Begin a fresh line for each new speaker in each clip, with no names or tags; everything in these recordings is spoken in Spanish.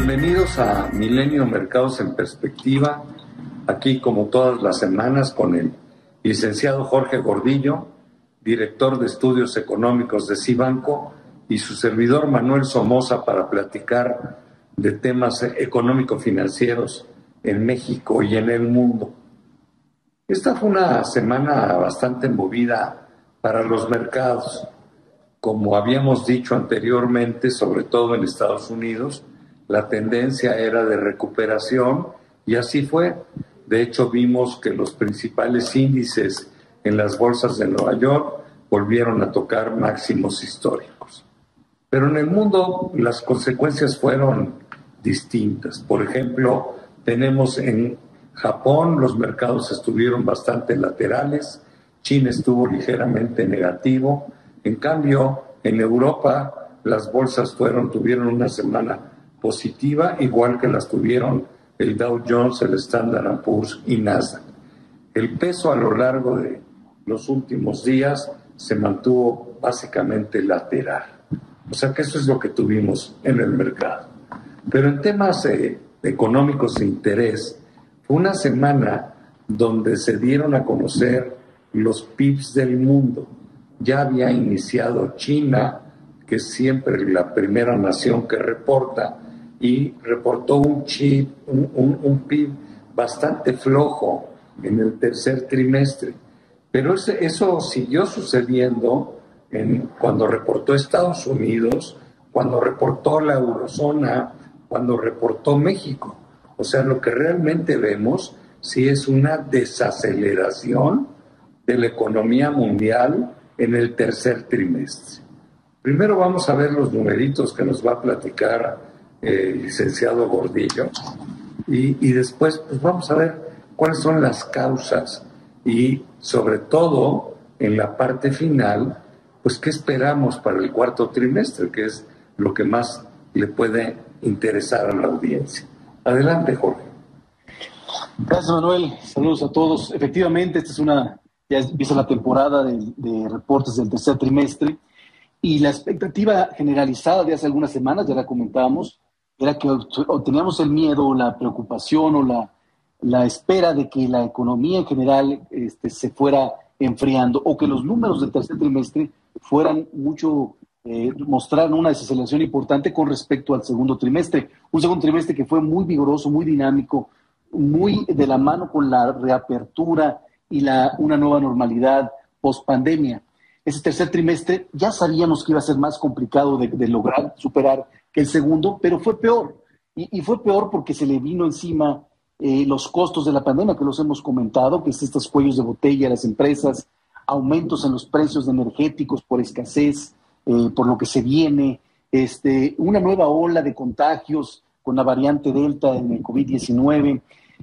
Bienvenidos a Milenio Mercados en Perspectiva, aquí como todas las semanas con el licenciado Jorge Gordillo, director de Estudios Económicos de Cibanco, y su servidor Manuel Somoza para platicar de temas económico-financieros en México y en el mundo. Esta fue una semana bastante movida para los mercados. Como habíamos dicho anteriormente, sobre todo en Estados Unidos, la tendencia era de recuperación y así fue. De hecho, vimos que los principales índices en las bolsas de Nueva York volvieron a tocar máximos históricos. Pero en el mundo las consecuencias fueron distintas. Por ejemplo, tenemos en Japón los mercados estuvieron bastante laterales, China estuvo ligeramente negativo. En cambio, en Europa las bolsas tuvieron una semana positiva, igual que las tuvieron el Dow Jones, el Standard & Poor's y Nasdaq. El peso a lo largo de los últimos días se mantuvo básicamente lateral. O sea que eso es lo que tuvimos en el mercado. Pero en temas económicos de interés, fue una semana donde se dieron a conocer los PIBs del mundo. Ya había iniciado China, que es siempre la primera nación que reporta, y reportó un PIB bastante flojo en el tercer trimestre. Pero eso siguió sucediendo cuando reportó Estados Unidos, cuando reportó la eurozona, cuando reportó México. O sea, lo que realmente vemos sí es una desaceleración de la economía mundial en el tercer trimestre. Primero vamos a ver los numeritos que nos va a platicar el licenciado Gordillo y después pues vamos a ver cuáles son las causas y sobre todo en la parte final pues qué esperamos para el cuarto trimestre, que es lo que más le puede interesar a la audiencia. Adelante, Jorge.
Gracias, Manuel. Saludos a todos. Efectivamente, ya empieza la temporada de reportes del tercer trimestre y la expectativa generalizada de hace algunas semanas, ya la comentábamos, era que teníamos el miedo, la preocupación o la espera de que la economía en general se fuera enfriando o que los números del tercer trimestre fueran mostraran una desaceleración importante con respecto al segundo trimestre. Un segundo trimestre que fue muy vigoroso, muy dinámico, muy de la mano con la reapertura y una nueva normalidad post-pandemia. Ese tercer trimestre ya sabíamos que iba a ser más complicado de lograr, superar que el segundo, pero fue peor. Y fue peor porque se le vino encima los costos de la pandemia, que los hemos comentado, que es estos cuellos de botella a las empresas, aumentos en los precios de energéticos por escasez, por lo que se viene, una nueva ola de contagios con la variante Delta en el COVID-19.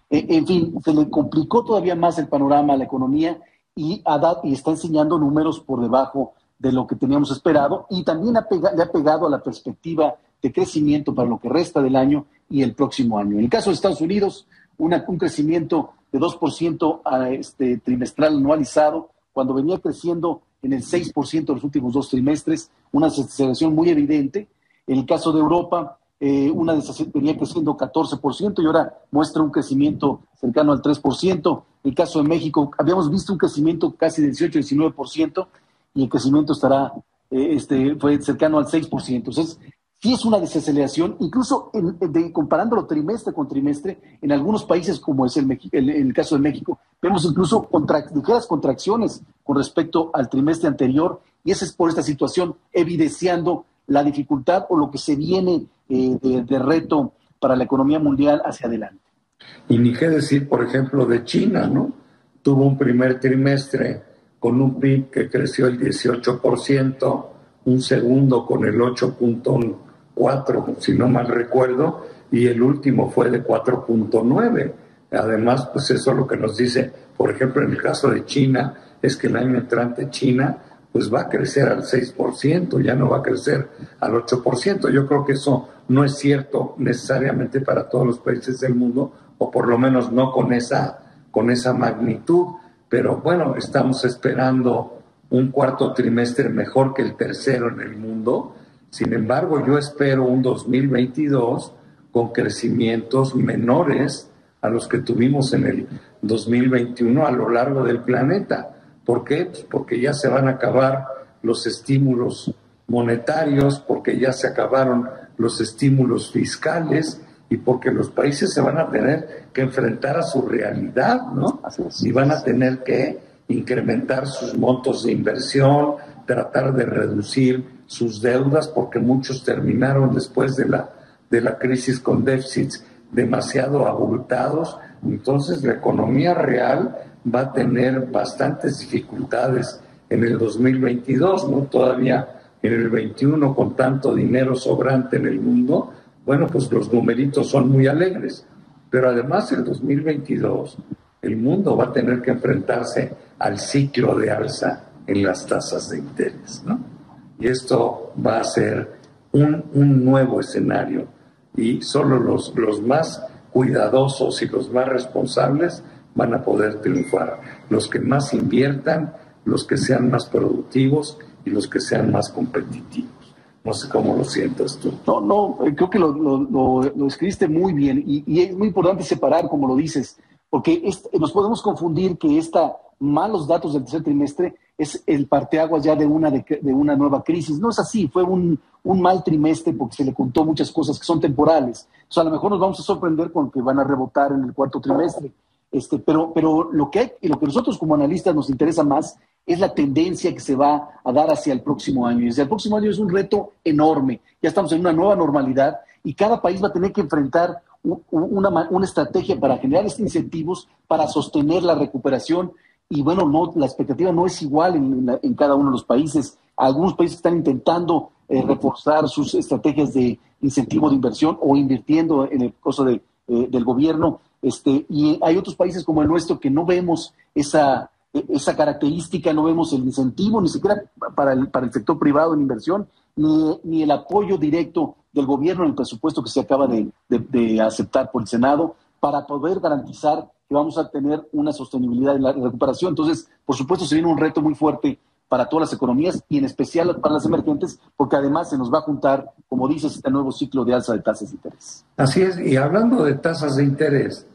En fin, se le complicó todavía más el panorama a la economía y está enseñando números por debajo de lo que teníamos esperado y también le ha pegado a la perspectiva de crecimiento para lo que resta del año y el próximo año. En el caso de Estados Unidos, un crecimiento de 2% trimestral anualizado, cuando venía creciendo en el 6% los últimos dos trimestres, una desaceleración muy evidente. En el caso de Europa, venía creciendo 14% y ahora muestra un crecimiento cercano al 3%. En el caso de México, habíamos visto un crecimiento casi del 18-19% y el crecimiento fue cercano al 6%. Entonces, sí es una desaceleración, incluso comparándolo trimestre con trimestre, en algunos países como es el caso de México, vemos incluso ligeras contracciones con respecto al trimestre anterior, y eso es por esta situación, evidenciando la dificultad o lo que se viene de reto para la economía mundial hacia adelante.
Y ni qué decir, por ejemplo, de China, ¿no? Tuvo un primer trimestre con un PIB que creció el 18%, un segundo con el 8.4, si no mal recuerdo, y el último fue de 4.9. Además, pues eso lo que nos dice, por ejemplo, en el caso de China, es que el año entrante China pues va a crecer al 6%, ya no va a crecer al 8%. Yo creo que eso no es cierto necesariamente para todos los países del mundo, o por lo menos no con esa magnitud, pero bueno, estamos esperando un cuarto trimestre mejor que el tercero en el mundo. Sin embargo, yo espero un 2022 con crecimientos menores a los que tuvimos en el 2021 a lo largo del planeta. ¿Por qué? Pues porque ya se van a acabar los estímulos monetarios, porque ya se acabaron los estímulos fiscales y porque los países se van a tener que enfrentar a su realidad, ¿no? Y van a tener que incrementar sus montos de inversión, tratar de reducir sus deudas, porque muchos terminaron después de la crisis con déficits demasiado abultados. Entonces la economía real va a tener bastantes dificultades en el 2022, ¿no? Todavía en el 21, con tanto dinero sobrante en el mundo, bueno, pues los numeritos son muy alegres. Pero además el 2022, el mundo va a tener que enfrentarse al ciclo de alza en las tasas de interés, ¿no? Y esto va a ser un nuevo escenario, y solo los más cuidadosos y los más responsables van a poder triunfar. Los que más inviertan, los que sean más productivos y los que sean más competitivos. No sé cómo lo sientas tú.
No, creo que lo escribiste muy bien y es muy importante separar, como lo dices, porque nos podemos confundir que malos datos del tercer trimestre es el parteaguas ya de una nueva crisis. No es así, fue un mal trimestre porque se le contó muchas cosas que son temporales. O sea, a lo mejor nos vamos a sorprender con que van a rebotar en el cuarto trimestre. Pero lo que nosotros como analistas nos interesa más es la tendencia que se va a dar hacia el próximo año. Y desde el próximo año es un reto enorme. Ya estamos en una nueva normalidad y cada país va a tener que enfrentar una estrategia para generar incentivos para sostener la recuperación. Y bueno, la expectativa no es igual en cada uno de los países. Algunos países están intentando reforzar sus estrategias de incentivo de inversión o invirtiendo en el costo del gobierno. Y hay otros países como el nuestro que no vemos esa característica, no vemos el incentivo ni siquiera para el sector privado en inversión, ni el apoyo directo del gobierno en el presupuesto que se acaba de aceptar por el Senado para poder garantizar que vamos a tener una sostenibilidad en la recuperación. Entonces, por supuesto, se viene un reto muy fuerte para todas las economías y en especial para las emergentes, porque además se nos va a juntar, como dices, este nuevo ciclo de alza de tasas de interés.
Así es, y hablando de tasas de interés,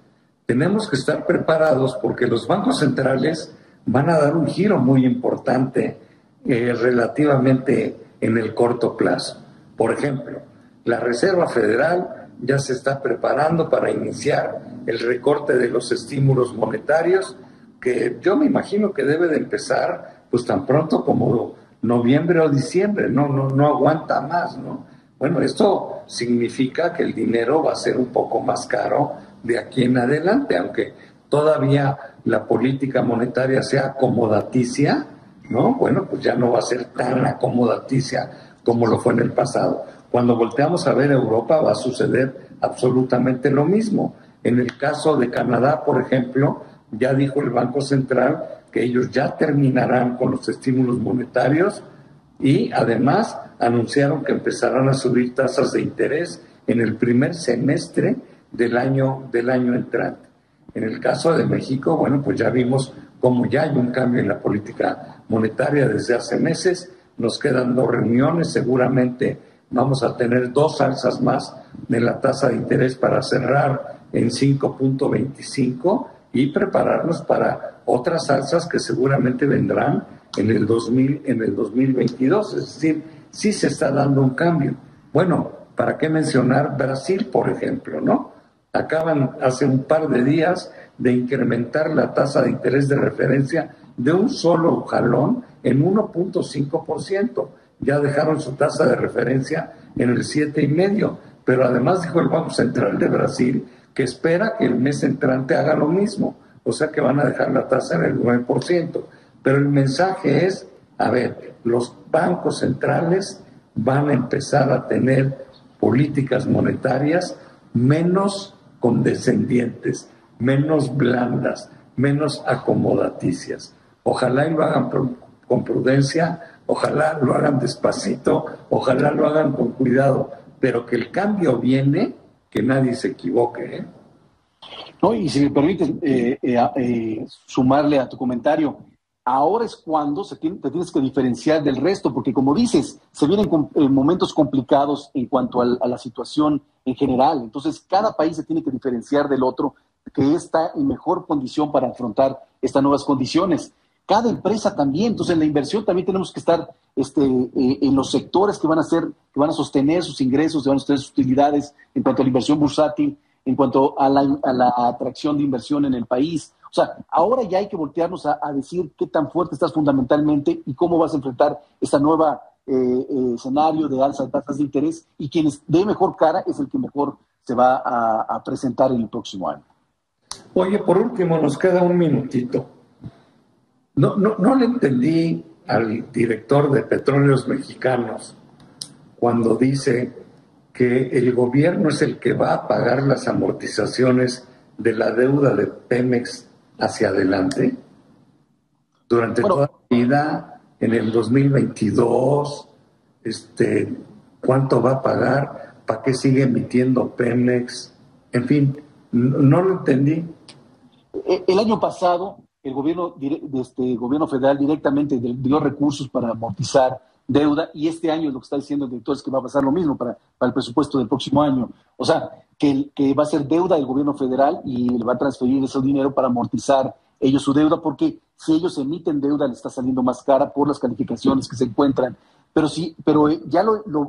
tenemos que estar preparados porque los bancos centrales van a dar un giro muy importante relativamente en el corto plazo. Por ejemplo, la Reserva Federal ya se está preparando para iniciar el recorte de los estímulos monetarios, que yo me imagino que debe de empezar pues tan pronto como noviembre o diciembre, no aguanta más, ¿no? Bueno, esto significa que el dinero va a ser un poco más caro de aquí en adelante, aunque todavía la política monetaria sea acomodaticia, ¿no? Bueno, pues ya no va a ser tan acomodaticia como lo fue en el pasado. Cuando volteamos a ver Europa va a suceder absolutamente lo mismo. En el caso de Canadá, por ejemplo, ya dijo el Banco Central que ellos ya terminarán con los estímulos monetarios y además anunciaron que empezarán a subir tasas de interés en el primer semestre del año entrante. En el caso de México, bueno, pues ya vimos cómo ya hay un cambio en la política monetaria desde hace meses. Nos quedan 2 reuniones, seguramente vamos a tener 2 alzas más de la tasa de interés para cerrar en 5.25 y prepararnos para otras alzas que seguramente vendrán en el 2022. Es decir, sí se está dando un cambio. Bueno, ¿para qué mencionar Brasil, por ejemplo, no? Acaban hace un par de días de incrementar la tasa de interés de referencia de un solo jalón en 1.5%. Ya dejaron su tasa de referencia en el 7,5%. Pero además dijo el Banco Central de Brasil que espera que el mes entrante haga lo mismo. O sea que van a dejar la tasa en el 9%. Pero el mensaje es, a ver, los bancos centrales van a empezar a tener políticas monetarias menos condescendientes, menos blandas, menos acomodaticias. Ojalá y lo hagan con prudencia, ojalá lo hagan despacito, ojalá lo hagan con cuidado, pero que el cambio viene, que nadie se equivoque, ¿eh?
No, y si me permites sumarle a tu comentario, ahora es cuando te tienes que diferenciar del resto, porque como dices, se vienen momentos complicados en cuanto a la situación en general. Entonces, cada país se tiene que diferenciar del otro, que está en mejor condición para afrontar estas nuevas condiciones. Cada empresa también. Entonces, en la inversión también tenemos que estar en los sectores que van a sostener sus ingresos, que van a sostener sus utilidades en cuanto a la inversión bursátil, en cuanto a la atracción de inversión en el país. O sea, ahora ya hay que voltearnos a decir qué tan fuerte estás fundamentalmente y cómo vas a enfrentar esta nueva escenario de alza de tasas de interés, y quien dé mejor cara es el que mejor se va a presentar en el próximo año.
Oye, por último, nos queda un minutito. No le entendí al director de Petróleos Mexicanos cuando dice que el gobierno es el que va a pagar las amortizaciones de la deuda de Pemex hacia adelante durante toda la vida, en el 2022, ¿cuánto va a pagar? ¿Para qué sigue emitiendo Pemex? En fin, no lo entendí.
El año pasado, el gobierno federal directamente dio recursos para amortizar deuda, y este año lo que está diciendo el director es que va a pasar lo mismo para el presupuesto del próximo año. O sea, que va a ser deuda del gobierno federal y le va a transferir ese dinero para amortizar ellos su deuda, porque si ellos emiten deuda le está saliendo más cara por las calificaciones que se encuentran. Pero ya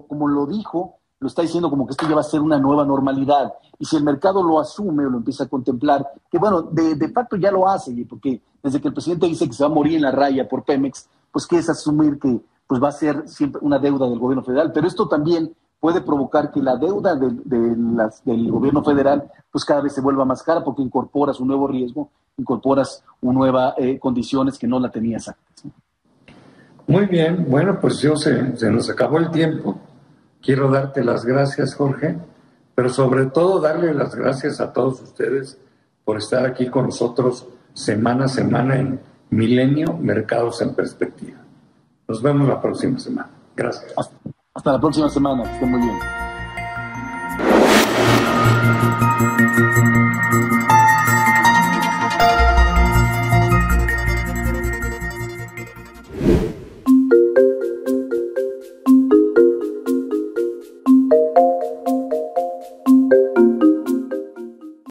como lo dijo, lo está diciendo como que esto ya va a ser una nueva normalidad. Y si el mercado lo asume o lo empieza a contemplar, que bueno, de facto ya lo hace, porque desde que el presidente dice que se va a morir en la raya por Pemex, pues que es asumir que pues va a ser siempre una deuda del gobierno federal. Pero esto también puede provocar que la deuda del gobierno federal pues cada vez se vuelva más cara, porque incorporas un nuevo riesgo, incorporas nuevas condiciones que no la tenías antes.
Muy bien, bueno, pues se nos acabó el tiempo. Quiero darte las gracias, Jorge, pero sobre todo darle las gracias a todos ustedes por estar aquí con nosotros semana a semana en Milenio Mercados en Perspectiva. Nos vemos la próxima semana. Gracias.
Hasta la próxima semana. Que estén muy bien.